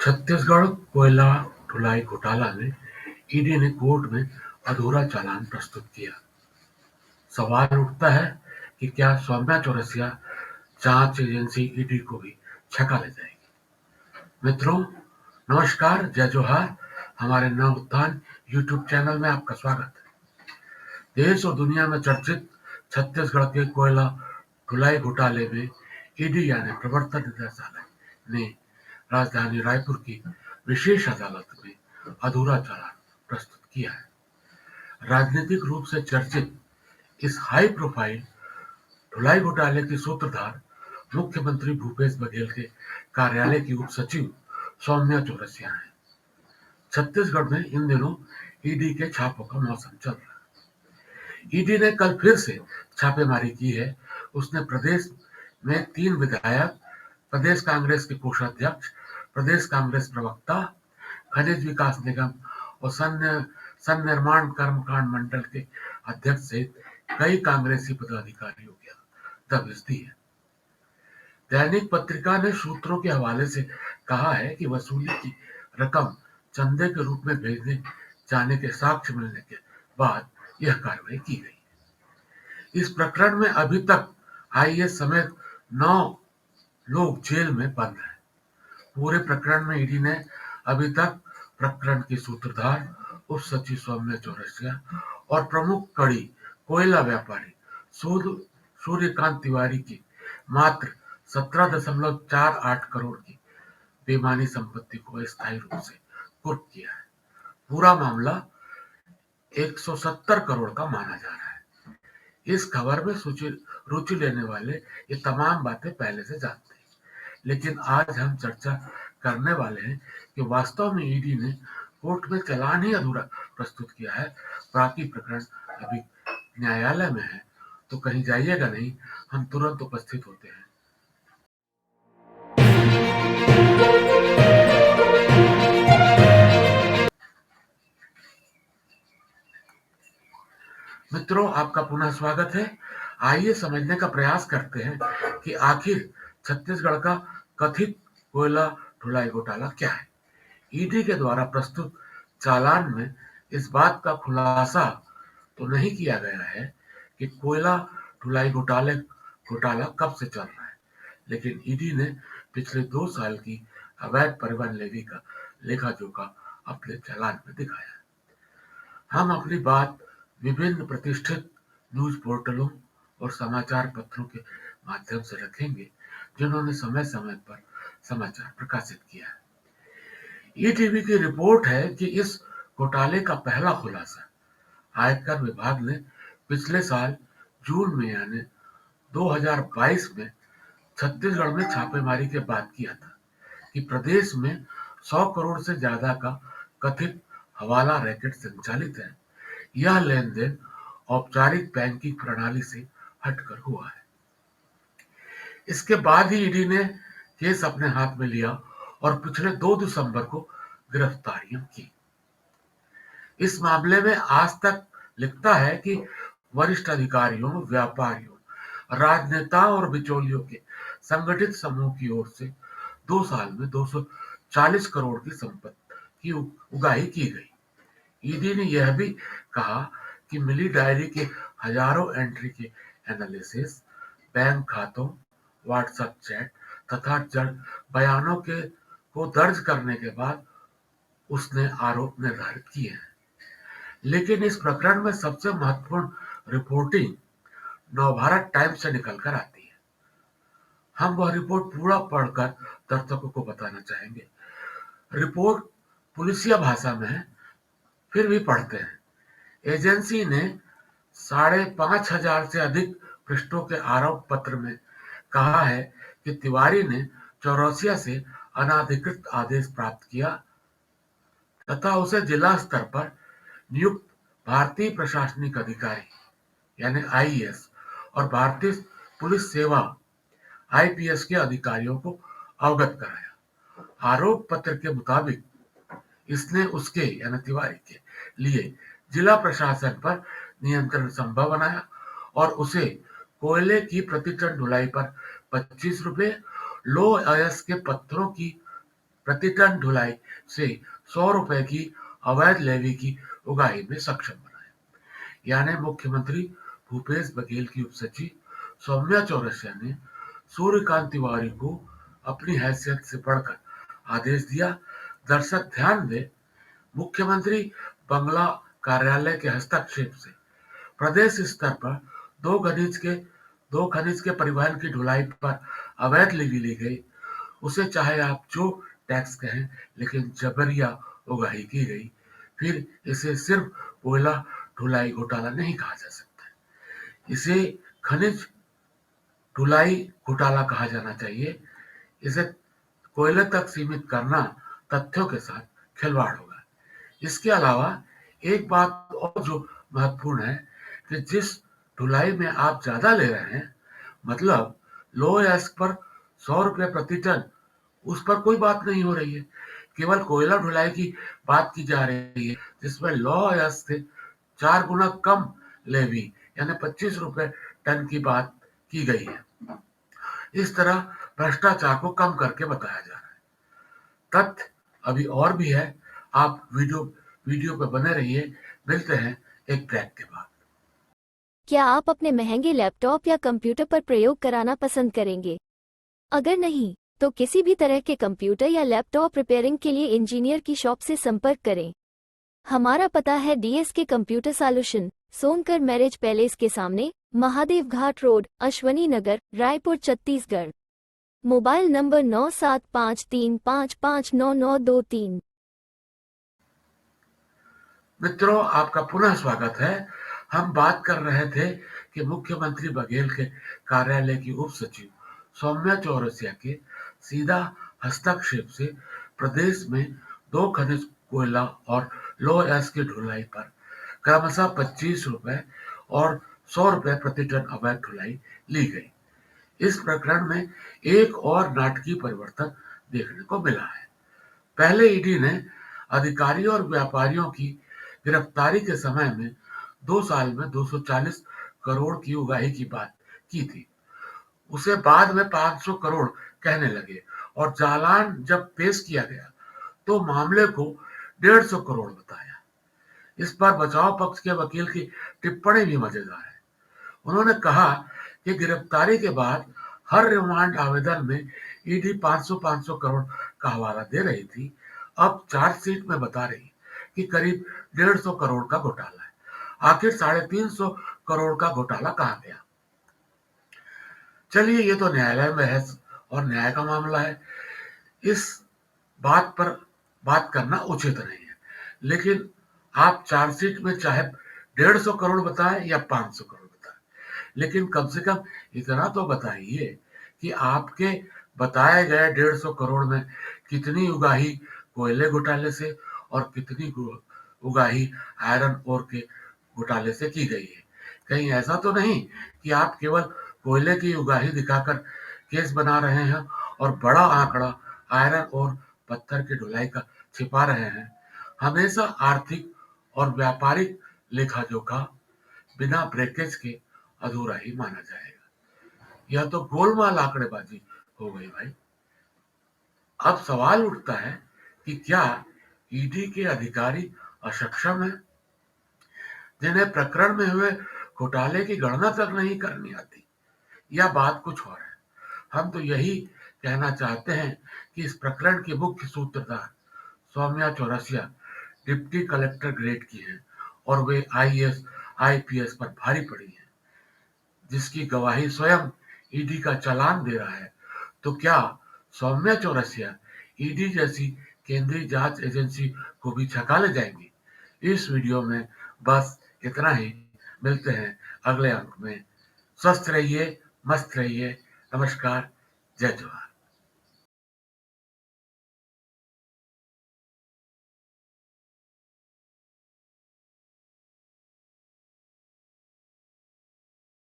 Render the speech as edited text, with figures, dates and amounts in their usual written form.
छत्तीसगढ़ कोयला ढुलाई घोटाला में ईडी ने कोर्ट में अधूरा चालान प्रस्तुत किया। सवाल उठता है कि क्या सौम्या चौरसिया जांच एजेंसी ईडी को भी छका ले जाएगी। मित्रों, नमस्कार, जय जोहार। हमारे नवोत्थान यूट्यूब चैनल में आपका स्वागत है। देश और दुनिया में चर्चित छत्तीसगढ़ के कोयला ढुलाई घोटाले में ईडी यानी प्रवर्तन निदेशालय ने राजधानी रायपुर की विशेष अदालत में अधूरा चालान प्रस्तुत किया है। राजनीतिक रूप से चर्चित इस हाई प्रोफाइल ढुलाई घोटाले की सूत्रधार मुख्यमंत्री भूपेश बघेल के कार्यालय की उप सचिव सौम्या चौरसिया हैं। छत्तीसगढ़ में इन दिनों ईडी के छापों का मौसम चल रहा है। ईडी ने कल फिर से छापेमारी की है। उसने प्रदेश में 3 विधायक, प्रदेश कांग्रेस के कोषाध्यक्ष, प्रदेश कांग्रेस प्रवक्ता, खनिज विकास निगम और सन्निर्माण कर्मकांड मंडल के अध्यक्ष सहित कई कांग्रेसी पदाधिकारियों की दबिश दी है। दैनिक पत्रिका ने सूत्रों के हवाले से कहा है कि वसूली की रकम चंदे के रूप में भेजने जाने के साक्ष्य मिलने के बाद यह कार्रवाई की गई। इस प्रकरण में अभी तक आईएएस समेत 9 लोग जेल में बंद हैं। पूरे प्रकरण में ईडी ने अभी तक प्रकरण की सूत्रधार उप सचिव सौम्या चौरसिया और प्रमुख कड़ी कोयला व्यापारी सूर्यकांत तिवारी की मात्र 17.48 करोड़ की बेईमानी संपत्ति को स्थायी रूप से कुर्क किया है। पूरा मामला 170 करोड़ का माना जा रहा है। इस खबर में रुचि लेने वाले ये तमाम बातें पहले से जानते हैं, लेकिन आज हम चर्चा करने वाले हैं कि वास्तव में ईडी ने कोर्ट में चालान ही अधूरा प्रस्तुत किया है। बाकी प्रकरण अभी न्यायालय में है, तो कहीं जाइएगा नहीं, हम तुरंत उपस्थित होते हैं। मित्रों, आपका पुनः स्वागत है। आइए समझने का प्रयास करते हैं कि आखिर छत्तीसगढ़ का कथित कोयला ढुलाई घोटाला क्या है। ईडी के द्वारा प्रस्तुत चालान में इस बात का खुलासा तो नहीं किया गया है कि कोयला ढुलाई घोटाला कब से चल रहा है, लेकिन ईडी ने पिछले 2 साल की अवैध परिवहन लेवी का लेखा जोखा अपने चालान में दिखाया है। हम अपनी बात विभिन्न प्रतिष्ठित न्यूज पोर्टलों और समाचार पत्रों के माध्यम से रखेंगे, जिन्होंने समय समय पर समाचार प्रकाशित किया है। ईटीवी की रिपोर्ट है कि इस घोटाले का पहला खुलासा आयकर विभाग ने पिछले साल जून में यानी 2022 में छत्तीसगढ़ में छापेमारी के बाद किया था कि प्रदेश में 100 करोड़ से ज्यादा का कथित हवाला रैकेट संचालित है। यह लेन देन औपचारिक बैंकिंग प्रणाली से हटकर हुआ है। इसके बाद ही ईडी ने केस अपने हाथ में लिया और पिछले 2 दिसंबर को गिरफ्तारियां की। इस मामले में आज तक लिखता है कि वरिष्ठ अधिकारियों, व्यापारियों, राजनेताओं और बिचौलियों के संगठित समूह की ओर से 2 साल में 240 करोड़ की संपत्ति की उगाही की गई। ईडी ने यह भी कहा कि मिली डायरी के हजारों एंट्री के एनालिसिस, बैंक खातों, व्हाट्सएप चैट तथा बयानों को दर्ज करने के बाद उसने आरोप निर्धारित किए हैं। लेकिन इस प्रकरण में सबसे महत्वपूर्ण रिपोर्टिंग नवभारत टाइम्स से निकलकर आती है। हम वह रिपोर्ट पूरा पढ़कर दर्शकों को बताना चाहेंगे। रिपोर्ट पुलिसिया भाषा में है, फिर भी पढ़ते हैं। एजेंसी ने 5,500 से अधिक पृष्ठों के आरोप पत्र में कहा है कि तिवारी ने चौरसिया से अनाधिकृत आदेश प्राप्त किया तथा उसे जिला स्तर पर नियुक्त भारतीय प्रशासनिक अधिकारी यानी आईएएस और भारतीय पुलिस सेवा आईपीएस के अधिकारियों को अवगत कराया। आरोप पत्र के मुताबिक इसने उसके यानी तिवारी के लिए जिला प्रशासन पर नियंत्रण संभव बनाया और उसे कोयले की प्रति टन ढुलाई पर 25 रुपए, लो अयस्क के पत्थरों की प्रति टन ढुलाई से 100 रुपए की अवैध लेवी की उगाही में सक्षम बनाया। यानी मुख्यमंत्री भूपेश बघेल की उपसचिव सौम्या चौरसिया ने सूर्यकांत तिवारी को अपनी हैसियत से बढ़कर आदेश दिया। दर्शक ध्यान दें, मुख्यमंत्री बंगला कार्यालय के हस्तक्षेप से प्रदेश स्तर पर दो खनिज के परिवहन की ढुलाई पर अवैध लेवी ली गई। उसे चाहे आप जो टैक्स कहें, लेकिन जबरिया उगाही की गई। फिर इसे सिर्फ कोयला ढुलाई घोटाला नहीं कहा जा सकता, इसे खनिज ढुलाई घोटाला कहा जाना चाहिए। इसे कोयले तक सीमित करना तथ्यों के साथ खिलवाड़ होगा। इसके अलावा एक बात और जो महत्वपूर्ण है कि जिस ढुलाई में आप ज्यादा ले रहे हैं, मतलब लो एस्क पर 100 रुपये प्रति टन, उस पर कोई बात नहीं हो रही है। केवल कोयला ढुलाई की बात की जा रही है, जिसमें लो एस्क से 4 गुना कम लेवी यानी 25 रुपये टन की बात की गई है। इस तरह भ्रष्टाचार को कम करके बताया जा रहा है। तथ्य अभी और भी है। आप वीडियो पे बने रहिए। मिलते हैं एक ब्रेक के बाद। क्या आप अपने महंगे लैपटॉप या कंप्यूटर पर प्रयोग कराना पसंद करेंगे? अगर नहीं, तो किसी भी तरह के कंप्यूटर या लैपटॉप रिपेयरिंग के लिए इंजीनियर की शॉप से संपर्क करें। हमारा पता है DSK computer solution, Sonkar marriage palace के सामने, Mahadev Ghat road, Ashwani Nagar, Raipur, Chhattisgarh. Mobile number 9753559923। मित्रों, आपका पुनः स्वागत है। हम बात कर रहे थे कि मुख्यमंत्री बघेल के कार्यालय की उप सचिव सौम्या चौरसिया के सीधा हस्तक्षेप से प्रदेश में 2 खनिज कोयला और लो एस की ढुलाई पर क्रमशः 25 रुपए और 100 रुपए प्रति टन अवैध ढुलाई ली गई। इस प्रकरण में एक और नाटकीय परिवर्तन देखने को मिला है। पहले ईडी ने अधिकारियों और व्यापारियों की गिरफ्तारी के समय में 2 साल में 240 करोड़ की उगाही की बात की थी। उसे बाद में 500 करोड़ कहने लगे और चालान जब पेश किया गया तो मामले को 150 करोड़ बताया। इस पर बचाव पक्ष के वकील की टिप्पणी भी मजेदार है। उन्होंने कहा कि गिरफ्तारी के बाद हर रिमांड आवेदन में ईडी 500 करोड़ का हवाला दे रही थी। अब चार्जशीट में बता रही कि करीब 150 करोड़ का घोटाला है। आखिर 350 करोड़ का घोटाला कहाँ गया? चलिए, ये तो न्यायालय में है और न्याय का मामला है, इस बात पर बात करना उचित नहीं है। लेकिन आप चार्जशीट में चाहे 150 करोड़ बताएं या 500 करोड़ बताएं, लेकिन कम से कम इतना तो बताइए कि आपके बताए गए 150 करोड़ में कितनी उगाही कोयले घोटाले से और कितनी उगाही आयरन ओर के घोटाले से की गई है। कहीं ऐसा तो नहीं कि आप केवल कोयले की उगाही दिखाकर केस बना रहे हैं और बड़ा आंकड़ा आयरन और पत्थर की ढुलाई का छिपा रहे हैं। हमेशा आर्थिक और व्यापारिक लेखा जोखा बिना ब्रेकेज के अधूरा ही माना जाएगा। यह तो गोलमाल आंकड़ेबाजी हो गई भाई। अब सवाल उठता है कि क्या ईडी के अधिकारी अक्षम हैं, जिन्हें प्रकरण में हुए घोटाले की गणना तक नहीं करनी आती, या बात कुछ और है? हम तो यही कहना चाहते हैं कि इस प्रकरण के मुख्य सूत्रधार Saumya Chaurasia deputy collector grade की हैं और वे IAS IPS पर भारी पड़ी हैं, जिसकी गवाही स्वयं ईडी का चालान दे रहा है। तो क्या सौम्या चौरसिया ईडी जैसी केंद्रीय जांच एजेंसी को भी छका ले जाएंगी? इस वीडियो में बस इतना ही। मिलते हैं अगले अंक में। स्वस्थ रहिए, मस्त रहिए। नमस्कार, जय जवाहर।